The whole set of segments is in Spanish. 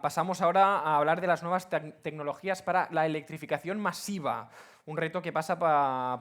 Pasamos ahora a hablar de las nuevas tecnologías para la electrificación masiva, un reto que pasa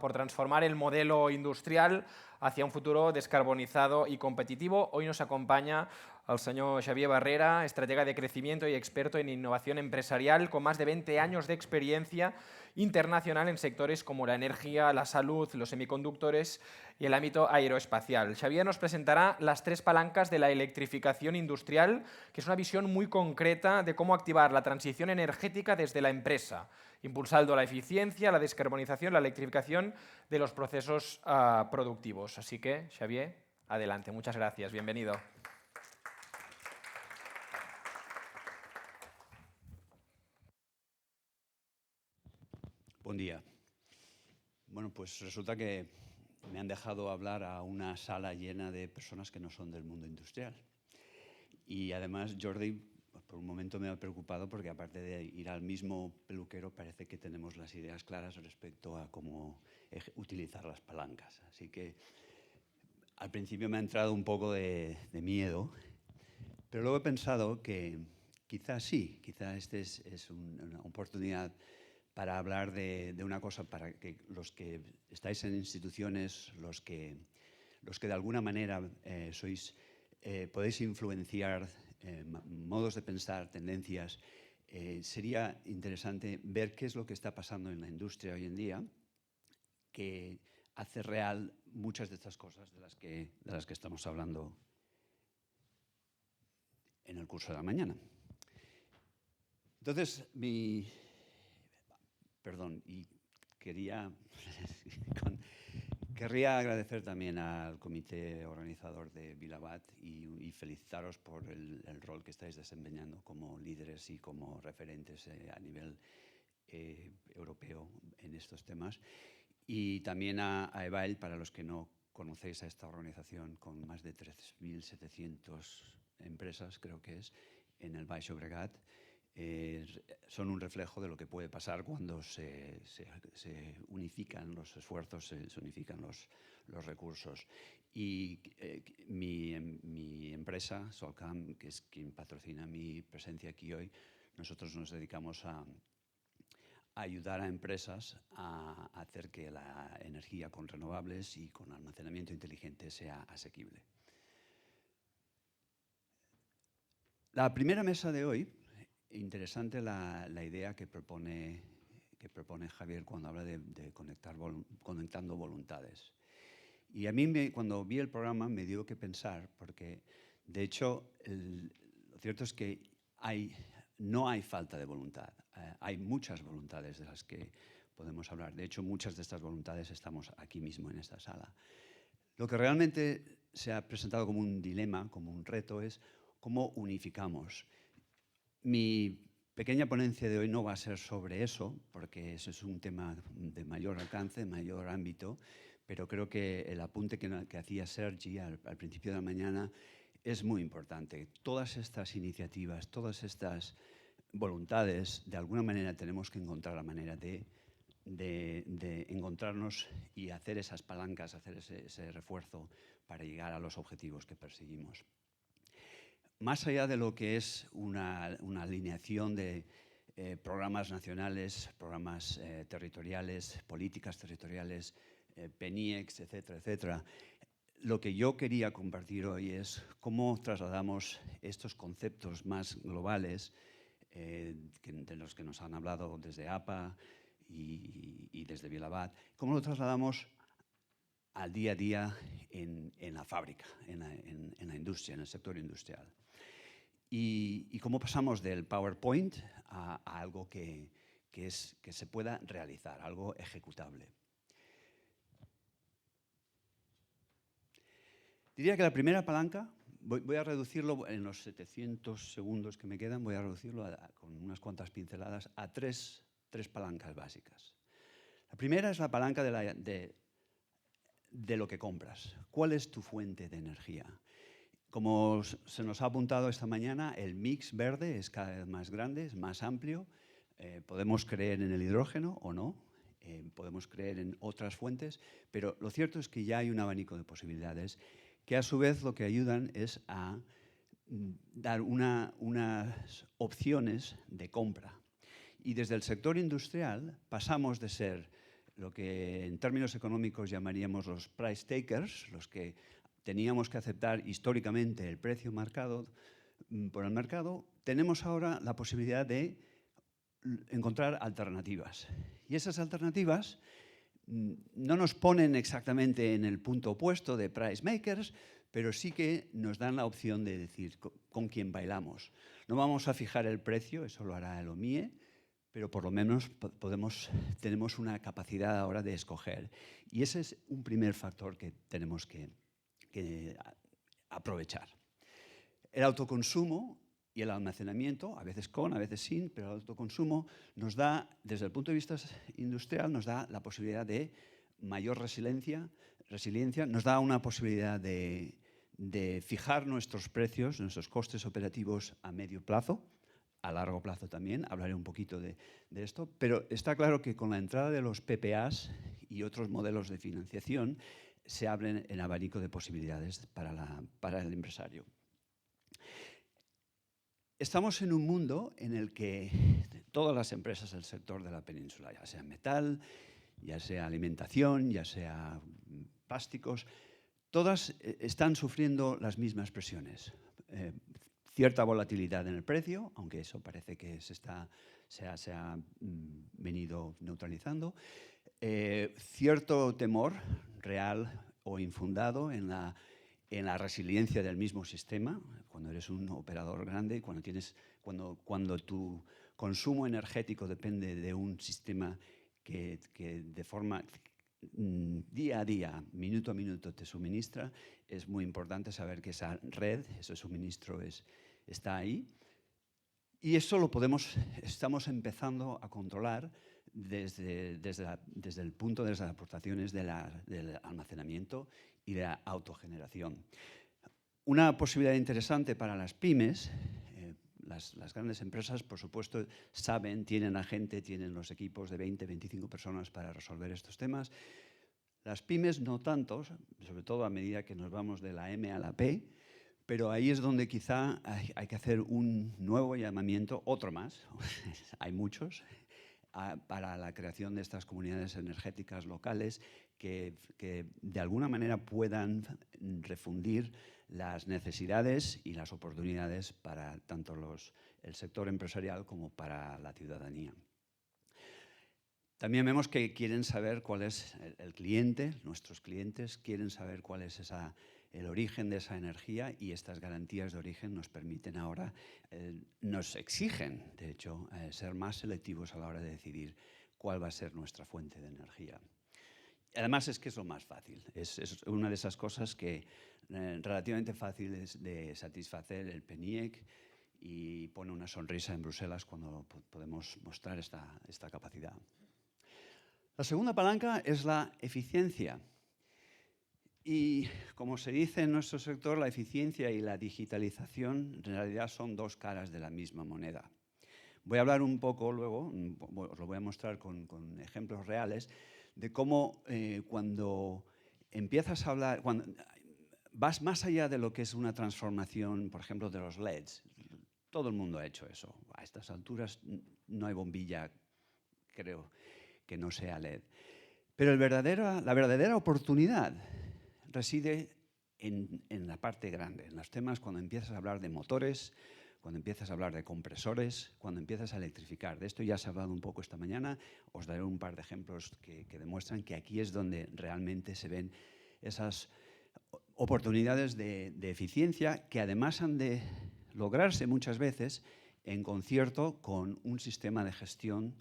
por transformar el modelo industrial hacia un futuro descarbonizado y competitivo. Hoy nos acompaña el señor Xavier Barrera, estratega de crecimiento y experto en innovación empresarial, con más de 20 años de experiencia internacional en sectores como la energía, la salud, los semiconductores y el ámbito aeroespacial. Xavier nos presentará las 3 palancas de la electrificación industrial, que es una visión muy concreta de cómo activar la transición energética desde la empresa, impulsando la eficiencia, la descarbonización, la electrificación de los procesos productivos. Así que, Xavier, adelante. Muchas gracias. Bienvenido. Buen día. Bueno, pues resulta que me han dejado hablar a una sala llena de personas que no son del mundo industrial. Y además Jordi, por un momento me ha preocupado porque aparte de ir al mismo peluquero, parece que tenemos las ideas claras respecto a cómo utilizar las palancas. Así que al principio me ha entrado un poco de miedo, pero luego he pensado que quizás sí, quizás este es una oportunidad para hablar de una cosa para que los que estáis en instituciones, los que de alguna manera podéis influenciar modos de pensar, tendencias, sería interesante ver qué es lo que está pasando en la industria hoy en día que hace real muchas de estas cosas de las que estamos hablando en el curso de la mañana. Entonces, querría agradecer también al comité organizador de Vilabat y felicitaros por el rol que estáis desempeñando como líderes y como referentes a nivel europeo en estos temas. Y también a EBAL, para los que no conocéis a esta organización con más de 3.700 empresas, creo que es, en el Baix Llobregat. Son un reflejo de lo que puede pasar cuando se unifican los esfuerzos, se unifican los recursos. Y mi empresa, Solcam, que es quien patrocina mi presencia aquí hoy, nosotros nos dedicamos a ayudar a empresas a hacer que la energía con renovables y con almacenamiento inteligente sea asequible. La primera mesa de hoy, interesante la idea que propone Javier cuando habla de conectando voluntades. Y a mí, cuando vi el programa, me dio que pensar, porque de hecho, lo cierto es que no hay falta de voluntad. Hay muchas voluntades de las que podemos hablar. De hecho, muchas de estas voluntades estamos aquí mismo en esta sala. Lo que realmente se ha presentado como un dilema, como un reto, es cómo unificamos. Mi pequeña ponencia de hoy no va a ser sobre eso, porque eso es un tema de mayor alcance, de mayor ámbito, pero creo que el apunte que hacía Sergi al principio de la mañana es muy importante. Todas estas iniciativas, todas estas voluntades, de alguna manera tenemos que encontrar la manera de encontrarnos y hacer esas palancas, hacer ese refuerzo para llegar a los objetivos que perseguimos. Más allá de lo que es una alineación de programas nacionales, programas territoriales, políticas territoriales, PENIEX, etcétera, etcétera, lo que yo quería compartir hoy es cómo trasladamos estos conceptos más globales de los que nos han hablado desde APA y desde Vilabat, cómo lo trasladamos al día a día en la fábrica, en la industria, en el sector industrial. Y cómo pasamos del PowerPoint a algo que se pueda realizar, algo ejecutable. Diría que la primera palanca, voy a reducirlo en los 700 segundos que me quedan, voy a reducirlo con unas cuantas pinceladas a tres palancas básicas. La primera es la palanca de lo que compras. ¿Cuál es tu fuente de energía? Como se nos ha apuntado esta mañana, el mix verde es cada vez más grande, es más amplio. Podemos creer en el hidrógeno o no, podemos creer en otras fuentes, pero lo cierto es que ya hay un abanico de posibilidades que a su vez lo que ayudan es a dar unas opciones de compra. Y desde el sector industrial pasamos de ser lo que en términos económicos llamaríamos los price takers, los que teníamos que aceptar históricamente el precio marcado por el mercado, tenemos ahora la posibilidad de encontrar alternativas. Y esas alternativas no nos ponen exactamente en el punto opuesto de price makers, pero sí que nos dan la opción de decir con quién bailamos. No vamos a fijar el precio, eso lo hará el OMIE, pero por lo menos tenemos una capacidad ahora de escoger. Y ese es un primer factor que tenemos que aprovechar. El autoconsumo y el almacenamiento, a veces con, a veces sin, pero el autoconsumo nos da, desde el punto de vista industrial, nos da la posibilidad de mayor resiliencia, nos da una posibilidad de fijar nuestros precios, nuestros costes operativos a medio plazo, a largo plazo también, hablaré un poquito de esto, pero está claro que con la entrada de los PPAs y otros modelos de financiación se abren el abanico de posibilidades para el empresario. Estamos en un mundo en el que todas las empresas del sector de la península, ya sea metal, ya sea alimentación, ya sea plásticos, todas están sufriendo las mismas presiones. Cierta volatilidad en el precio, aunque eso parece que se ha venido neutralizando. Cierto temor real o infundado en la resiliencia del mismo sistema, cuando eres un operador grande, cuando tu consumo energético depende de un sistema que de forma día a día, minuto a minuto te suministra, es muy importante saber que esa red, ese suministro está ahí. Y eso estamos empezando a controlar desde el punto de las aportaciones del almacenamiento y de la autogeneración. Una posibilidad interesante para las pymes, las grandes empresas, por supuesto, tienen a gente, tienen los equipos de 20, 25 personas para resolver estos temas. Las pymes no tanto, sobre todo a medida que nos vamos de la M a la P, pero ahí es donde quizá hay que hacer un nuevo llamamiento, otro más, hay muchos, para la creación de estas comunidades energéticas locales que de alguna manera puedan refundir las necesidades y las oportunidades para tanto el sector empresarial como para la ciudadanía. También vemos que quieren saber cuál es el cliente, nuestros clientes quieren saber cuál es el origen de esa energía, y estas garantías de origen nos permiten ahora, nos exigen, de hecho, ser más selectivos a la hora de decidir cuál va a ser nuestra fuente de energía. Además es que es lo más fácil, es una de esas cosas que relativamente fácil es de satisfacer el PNIEC y pone una sonrisa en Bruselas cuando podemos mostrar esta capacidad. La segunda palanca es la eficiencia. Y como se dice en nuestro sector, la eficiencia y la digitalización en realidad son dos caras de la misma moneda. Voy a hablar un poco luego, os lo voy a mostrar con ejemplos reales, de cómo cuando empiezas a hablar, cuando vas más allá de lo que es una transformación, por ejemplo, de los LEDs. Todo el mundo ha hecho eso. A estas alturas no hay bombilla, creo, que no sea LED. Pero la verdadera oportunidad reside en la parte grande, en los temas cuando empiezas a hablar de motores, cuando empiezas a hablar de compresores, cuando empiezas a electrificar. De esto ya se ha hablado un poco esta mañana. Os daré un par de ejemplos que demuestran que aquí es donde realmente se ven esas oportunidades de eficiencia que además han de lograrse muchas veces en concierto con un sistema de gestión,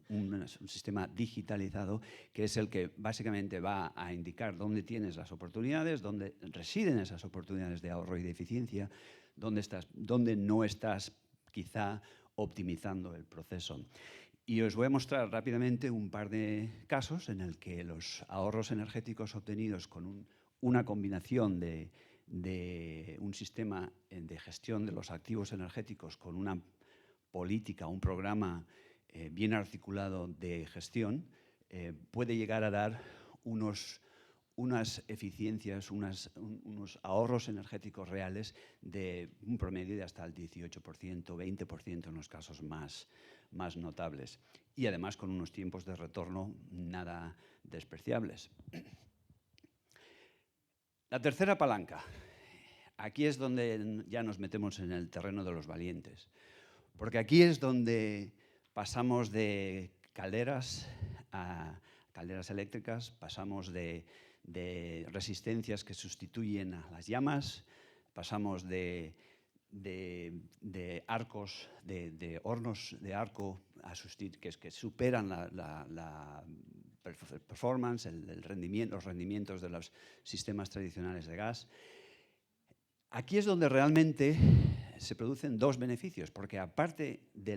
un sistema digitalizado, que es el que básicamente va a indicar dónde tienes las oportunidades, dónde residen esas oportunidades de ahorro y de eficiencia, dónde no estás quizá optimizando el proceso. Y os voy a mostrar rápidamente un par de casos en el que los ahorros energéticos obtenidos con una combinación de un sistema de gestión de los activos energéticos con una política, un programa bien articulado de gestión, puede llegar a dar unos unas eficiencias, unos ahorros energéticos reales de un promedio de hasta el 18%, 20% en los casos más notables. Y además con unos tiempos de retorno nada despreciables. La tercera palanca. Aquí es donde ya nos metemos en el terreno de los valientes. Porque aquí es donde pasamos de calderas a calderas eléctricas, pasamos de resistencias que sustituyen a las llamas, pasamos de arcos, de hornos de arco que superan la performance, los rendimientos de los sistemas tradicionales de gas. Aquí es donde realmente se producen dos beneficios, porque aparte de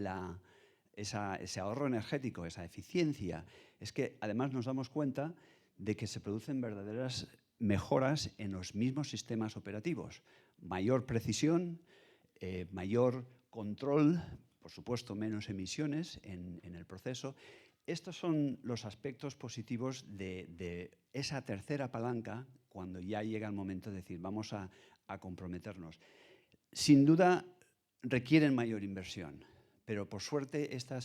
ese ahorro energético, esa eficiencia, es que además nos damos cuenta de que se producen verdaderas mejoras en los mismos sistemas operativos. Mayor precisión, mayor control, por supuesto menos emisiones en el proceso. Estos son los aspectos positivos de esa tercera palanca cuando ya llega el momento de decir vamos a comprometernos. Sin duda requieren mayor inversión, pero por suerte esta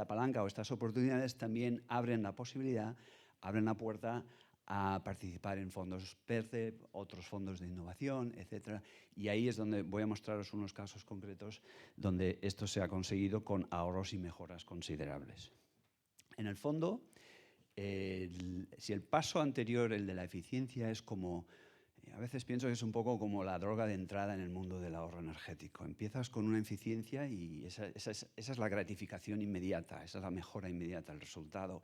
palanca o estas oportunidades también abren la posibilidad, abren la puerta a participar en fondos PERTE, otros fondos de innovación, etc. Y ahí es donde voy a mostraros unos casos concretos donde esto se ha conseguido con ahorros y mejoras considerables. En el fondo, si el paso anterior, el de la eficiencia, es como... A veces pienso que es un poco como la droga de entrada en el mundo del ahorro energético. Empiezas con una eficiencia y esa es la gratificación inmediata, esa es la mejora inmediata, el resultado.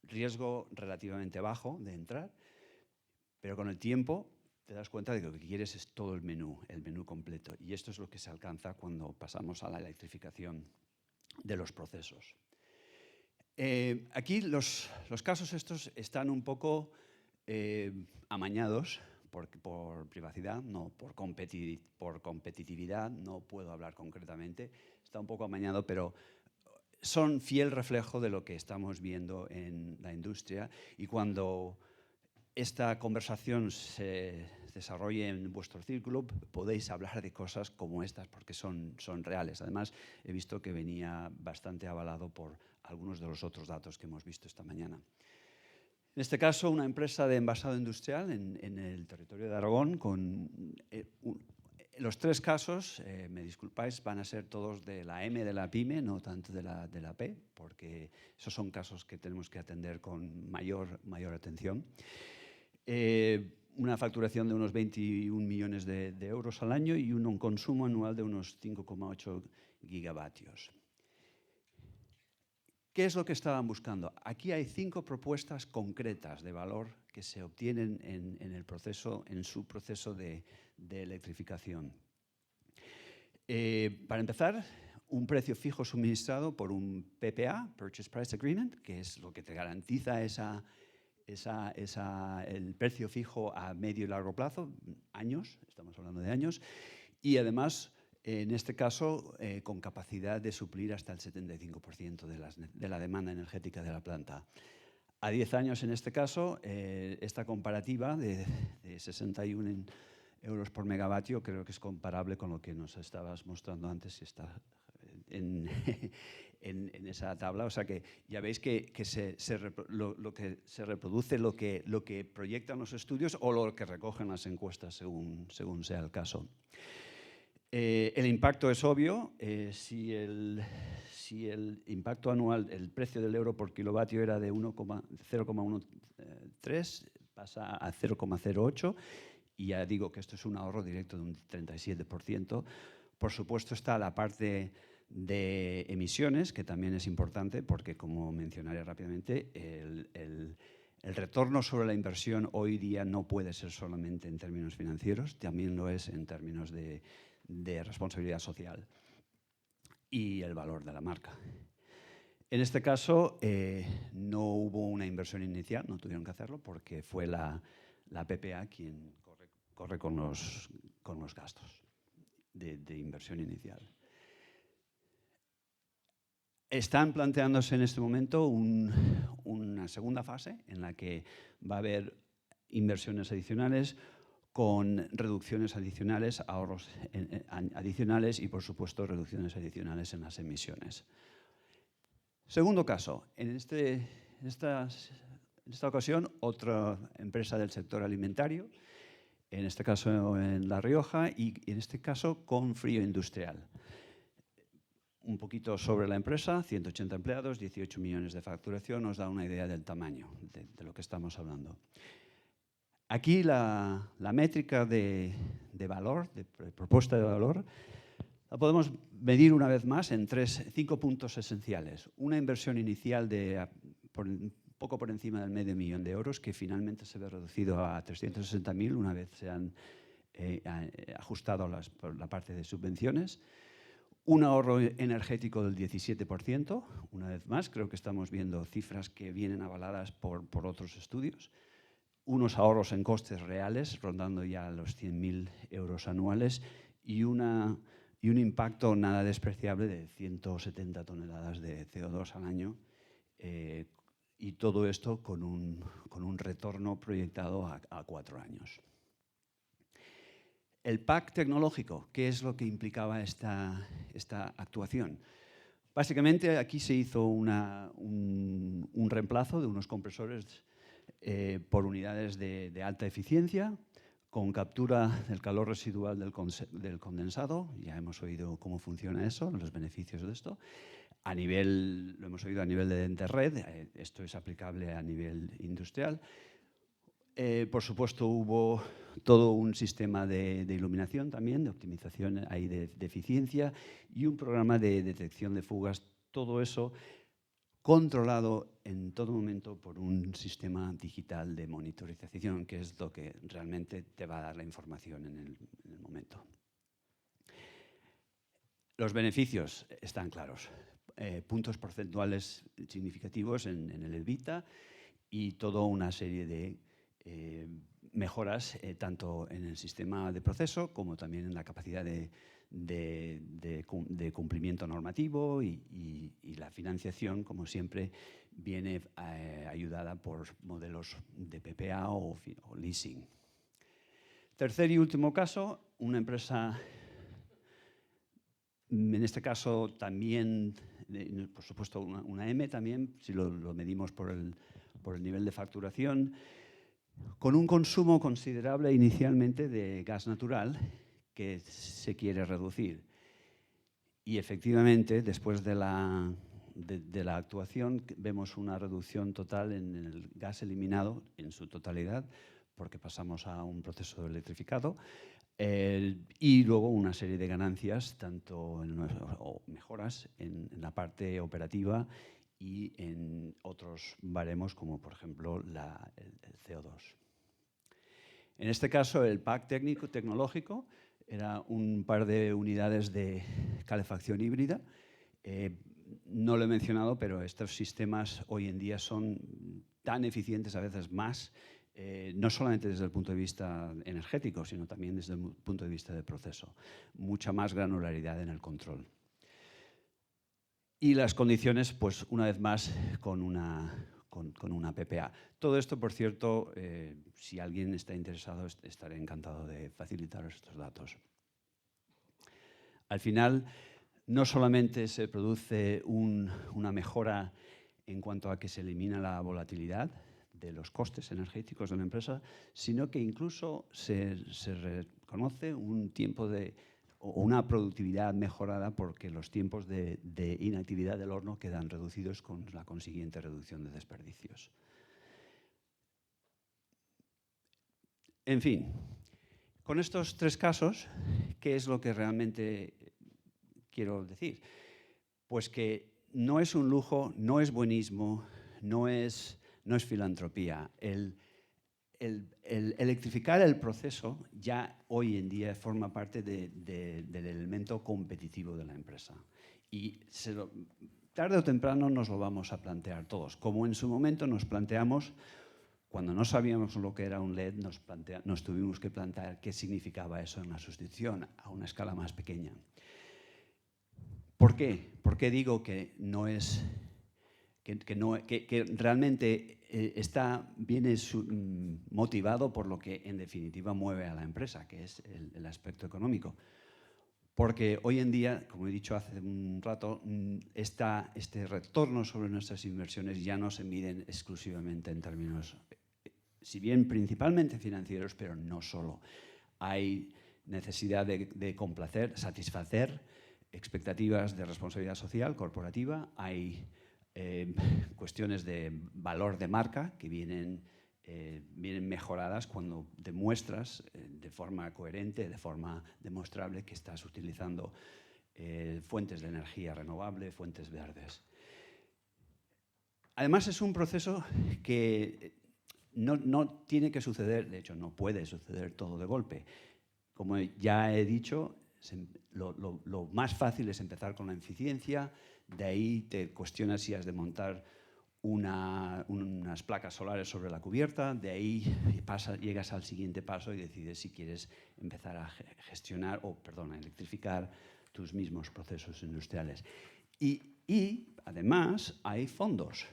Riesgo relativamente bajo de entrar, pero con el tiempo te das cuenta de que lo que quieres es todo el menú completo. Y esto es lo que se alcanza cuando pasamos a la electrificación de los procesos. Aquí los casos estos están un poco amañados por privacidad, no por competitividad, no puedo hablar concretamente, está un poco amañado, pero son fiel reflejo de lo que estamos viendo en la industria y cuando esta conversación se desarrolle en vuestro círculo podéis hablar de cosas como estas porque son reales. Además, he visto que venía bastante avalado por algunos de los otros datos que hemos visto esta mañana. En este caso, una empresa de envasado industrial en el territorio de Aragón, con los tres casos, me disculpáis, van a ser todos de la M de la PYME, no tanto de la P, porque esos son casos que tenemos que atender con mayor atención. Una facturación de unos 21 millones de euros al año y un consumo anual de unos 5,8 gigavatios. ¿Qué es lo que estaban buscando? Aquí hay 5 propuestas concretas de valor que se obtienen en su proceso de electrificación. Para empezar, un precio fijo suministrado por un PPA, Purchase Price Agreement, que es lo que te garantiza el precio fijo a medio y largo plazo, años, estamos hablando de años, y además, en este caso, con capacidad de suplir hasta el 75% de la demanda energética de la planta. A 10 años, en este caso, esta comparativa de 61 euros por megavatio creo que es comparable con lo que nos estabas mostrando antes, si está en esa tabla. O sea que ya veis que lo que se reproduce, lo que proyectan los estudios o lo que recogen las encuestas según sea el caso. El impacto es obvio. Si el impacto anual, el precio del euro por kilovatio era de 0,13, pasa a 0,08 y ya digo que esto es un ahorro directo de un 37%. Por supuesto está la parte de emisiones, que también es importante porque, como mencionaré rápidamente, el retorno sobre la inversión hoy día no puede ser solamente en términos financieros, también lo es en términos de responsabilidad social y el valor de la marca. En este caso no hubo una inversión inicial, no tuvieron que hacerlo porque fue la PPA quien corre con los gastos de inversión inicial. Están planteándose en este momento una segunda fase en la que va a haber inversiones adicionales con reducciones adicionales, ahorros adicionales y, por supuesto, reducciones adicionales en las emisiones. Segundo caso, en esta ocasión, otra empresa del sector alimentario, en este caso en La Rioja y en este caso con frío industrial. Un poquito sobre la empresa, 180 empleados, 18 millones de facturación, nos da una idea del tamaño de lo que estamos hablando. Aquí la métrica de valor, de propuesta de valor, la podemos medir una vez más en 5 puntos esenciales. Una inversión inicial de poco por encima del €500.000, que finalmente se ve reducido a 360.000 una vez se han ajustado la parte de subvenciones. Un ahorro energético del 17%, una vez más, creo que estamos viendo cifras que vienen avaladas por otros estudios. Unos ahorros en costes reales, rondando ya los €100.000 anuales, y un impacto nada despreciable de 170 toneladas de CO2 al año, y todo esto con un retorno proyectado a 4 años. El pack tecnológico, ¿qué es lo que implicaba esta actuación? Básicamente aquí se hizo un reemplazo de unos compresores por unidades de alta eficiencia, con captura del calor residual del condensado. Ya hemos oído cómo funciona eso, los beneficios de esto. Lo hemos oído a nivel de Enterred, esto es aplicable a nivel industrial. Por supuesto, hubo todo un sistema de iluminación también, de optimización ahí de eficiencia y un programa de detección de fugas. Todo eso controlado en todo momento por un sistema digital de monitorización, que es lo que realmente te va a dar la información en el momento. Los beneficios están claros. Puntos porcentuales significativos en el EBITDA y toda una serie de mejoras tanto en el sistema de proceso como también en la capacidad de cumplimiento normativo y la financiación, como siempre, viene ayudada por modelos de PPA o leasing. Tercer y último caso, una empresa, en este caso también, por supuesto una M también, si lo medimos por el nivel de facturación, con un consumo considerable inicialmente de gas natural que se quiere reducir. Y efectivamente, después de la actuación, vemos una reducción total en el gas eliminado en su totalidad, porque pasamos a un proceso electrificado, y luego una serie de ganancias, o mejoras en la parte operativa y en otros baremos, como por ejemplo el CO2. En este caso, el pack tecnológico era un par de unidades de calefacción híbrida. No lo he mencionado, pero estos sistemas hoy en día son tan eficientes, a veces más, no solamente desde el punto de vista energético, sino también desde el punto de vista del proceso. Mucha más granularidad en el control. Y las condiciones, pues una vez más, con una PPA. Todo esto, por cierto, si alguien está interesado, estaré encantado de facilitaros estos datos. Al final, no solamente se produce una mejora en cuanto a que se elimina la volatilidad de los costes energéticos de la empresa, sino que incluso se reconoce un tiempo o una productividad mejorada porque los tiempos de inactividad del horno quedan reducidos con la consiguiente reducción de desperdicios. En fin, con estos 3 casos, ¿qué es lo que realmente quiero decir? Pues que no es un lujo, no es buenismo, no es filantropía. El electrificar el proceso ya hoy en día forma parte del elemento competitivo de la empresa. Y tarde o temprano nos lo vamos a plantear todos. Como en su momento nos planteamos, cuando no sabíamos lo que era un LED, nos tuvimos que plantear qué significaba eso en la sustitución a una escala más pequeña. ¿Por qué? ¿Por qué digo que no es, que realmente viene motivado por lo que en definitiva mueve a la empresa, que es el aspecto económico? Porque hoy en día, como he dicho hace un rato, este retorno sobre nuestras inversiones ya no se miden exclusivamente en términos, si bien principalmente financieros, pero no solo. Hay necesidad de complacer, satisfacer expectativas de responsabilidad social corporativa, hay cuestiones de valor de marca que vienen mejoradas cuando demuestras de forma coherente, de forma demostrable que estás utilizando fuentes de energía renovable, fuentes verdes. Además, es un proceso que no tiene que suceder, de hecho no puede suceder todo de golpe. Como ya he dicho, lo más fácil es empezar con la eficiencia, de ahí te cuestionas si has de montar unas placas solares sobre la cubierta, de ahí llegas al siguiente paso y decides si quieres empezar a a electrificar tus mismos procesos industriales. Y además hay fondos.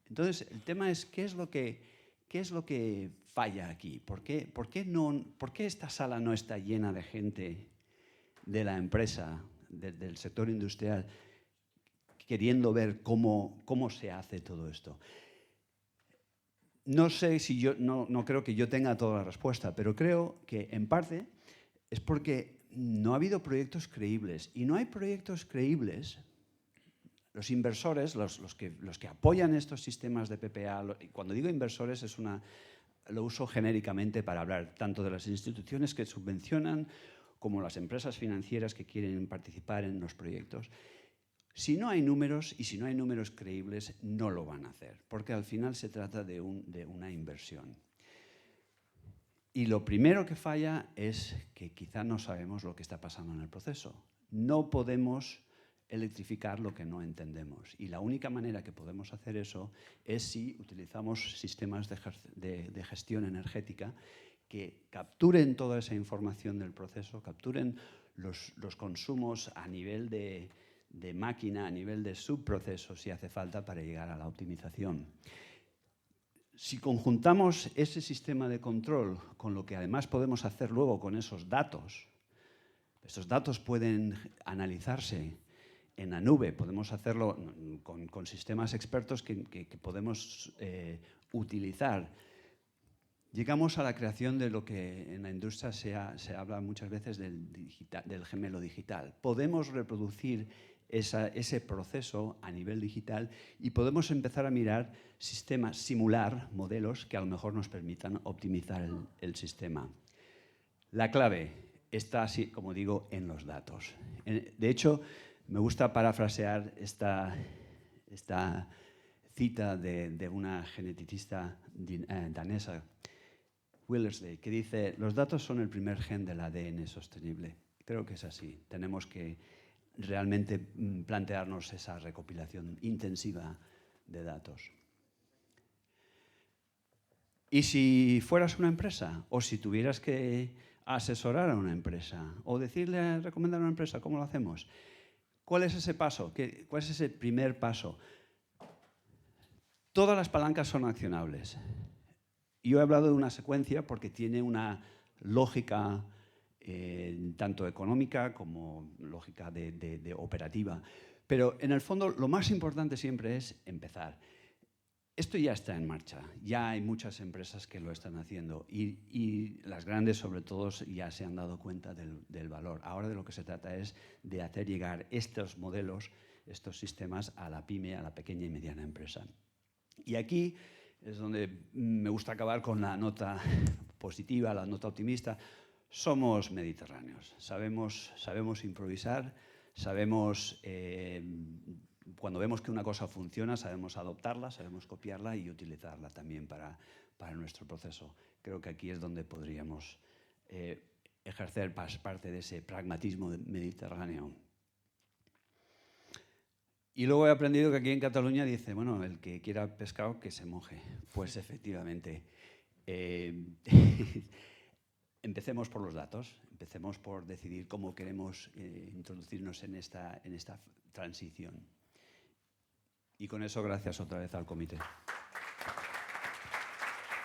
Entonces, el tema es ¿qué es lo que falla aquí? ¿Por qué esta sala no está llena de gente de la empresa, del sector industrial, queriendo ver cómo se hace todo esto? No sé si no creo que yo tenga toda la respuesta, pero creo que en parte es porque no ha habido proyectos creíbles. Y no hay proyectos creíbles. Los inversores, los que apoyan estos sistemas de PPA, y cuando digo inversores lo uso genéricamente para hablar tanto de las instituciones que subvencionan como las empresas financieras que quieren participar en los proyectos. Si no hay números, y si no hay números creíbles, no lo van a hacer, porque al final se trata de una inversión. Y lo primero que falla es que quizá no sabemos lo que está pasando en el proceso. No podemos electrificar lo que no entendemos. Y la única manera que podemos hacer eso es si utilizamos sistemas de gestión energética que capturen toda esa información del proceso, capturen los consumos a nivel de máquina, a nivel de subprocesos, si hace falta, para llegar a la optimización. Si conjuntamos ese sistema de control con lo que además podemos hacer luego con esos datos pueden analizarse en la nube, podemos hacerlo con sistemas expertos que podemos utilizar. Llegamos a la creación de lo que en la industria se habla muchas veces del gemelo digital. Podemos reproducir ese proceso a nivel digital y podemos empezar a mirar sistemas, simular modelos que a lo mejor nos permitan optimizar el sistema. La clave está, así como digo, en los datos. De hecho, me gusta parafrasear esta cita de una geneticista danesa, Willerslev, que dice: los datos son el primer gen del ADN sostenible. Creo que es así. Tenemos que realmente plantearnos esa recopilación intensiva de datos. Y si fueras una empresa, o si tuvieras que asesorar a una empresa, o recomendar a una empresa, ¿cómo lo hacemos? ¿Cuál es ese paso? ¿Cuál es ese primer paso? Todas las palancas son accionables. Yo he hablado de una secuencia porque tiene una lógica tanto económica como lógica de operativa. Pero en el fondo lo más importante siempre es empezar. Esto ya está en marcha, ya hay muchas empresas que lo están haciendo y las grandes sobre todo ya se han dado cuenta del valor. Ahora de lo que se trata es de hacer llegar estos modelos, estos sistemas a la pyme, a la pequeña y mediana empresa. Y aquí es donde me gusta acabar con la nota positiva, la nota optimista. Somos mediterráneos, sabemos improvisar, sabemos, cuando vemos que una cosa funciona, sabemos adoptarla, sabemos copiarla y utilizarla también para nuestro proceso. Creo que aquí es donde podríamos ejercer parte de ese pragmatismo mediterráneo. Y luego he aprendido que aquí en Cataluña dice, bueno, el que quiera pescado que se moje. Pues efectivamente. empecemos por los datos, empecemos por decidir cómo queremos introducirnos en esta transición. Y con eso, gracias otra vez al comité.